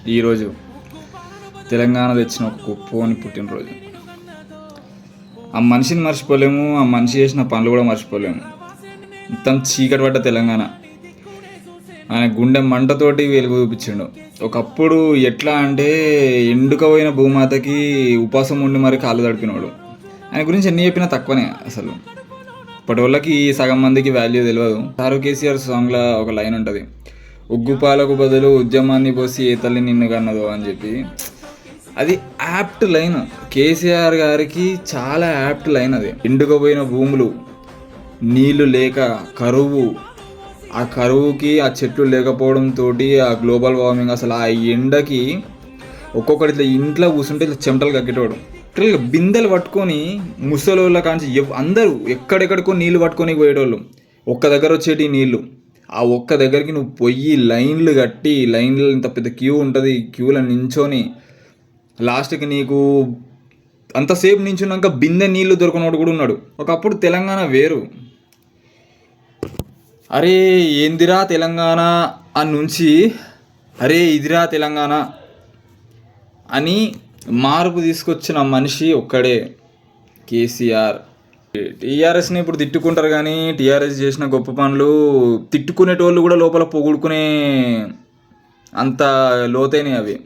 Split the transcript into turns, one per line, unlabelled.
ఈరోజు తెలంగాణ తెచ్చిన ఒక గొప్పని పుట్టినరోజు. ఆ మనిషిని మర్చిపోలేము, ఆ మనిషి చేసిన పనులు కూడా మర్చిపోలేము. మొత్తం చీకటి పడ్డ తెలంగాణ ఆయన గుండె మంటతోటి వెలుగు చూపించిండు. ఒకప్పుడు ఎట్లా అంటే ఎండుకపోయిన భూమాతకి ఉపాసం ఉండి మరి కాళ్ళు తడిపినోడు. ఆయన గురించి ఎన్ని చెప్పినా తక్కువనే. అసలు ఇప్పటి వాళ్ళకి సగం మందికి వాల్యూ తెలియదు. సారు కేసీఆర్ సాంగ్లో ఒక లైన్ ఉంటుంది, ఉగ్గు పాలకు బదులు ఉద్యమాన్ని పోసి ఏ తల్లి నిన్ను కన్నదో అని చెప్పి. అది యాప్ట్ లైన్, కేసీఆర్ గారికి చాలా యాప్ట్ లైన్ అది. ఎండుకపోయిన భూములు, నీళ్లు లేక కరువు, ఆ కరువుకి ఆ చెట్లు లేకపోవడంతో ఆ గ్లోబల్ వార్మింగ్, అసలు ఆ ఎండకి ఒక్కొక్కటి ఇట్లా ఇంట్లో కూర్చుంటే ఇట్లా చెమటలు కక్కేటోడు. ఇట్లా బిందెలు పట్టుకొని ముసలోళ్ళ కాంచి అందరూ ఎక్కడెక్కడికో నీళ్ళు పట్టుకొని పోయేటోళ్ళు. ఒక్క దగ్గర వచ్చేటి నీళ్ళు, ఆ ఒక్క దగ్గరికి నువ్వు పొయ్యి లైన్లు కట్టి, లైన్లో ఇంత పెద్ద క్యూ ఉంటుంది, క్యూలో నించొని లాస్ట్కి నీకు అంతసేపు నించున్నాక బిందె నీళ్లు దొరకనోడు కూడా ఉన్నాడు. ఒకప్పుడు తెలంగాణ వేరు. అరే ఏందిరా తెలంగాణ అని నుంచి అరే ఇదిరా తెలంగాణ అని మార్పు తీసుకొచ్చిన మనిషి ఒక్కడే, కేసీఆర్. టీఆర్ఎస్ని ఇప్పుడు తిట్టుకుంటారు, కానీ టీఆర్ఎస్ చేసిన గొప్ప పనులు తిట్టుకునేటోళ్ళు కూడా లోపల పొగుడుకునే అంత లోతైనవి అవి.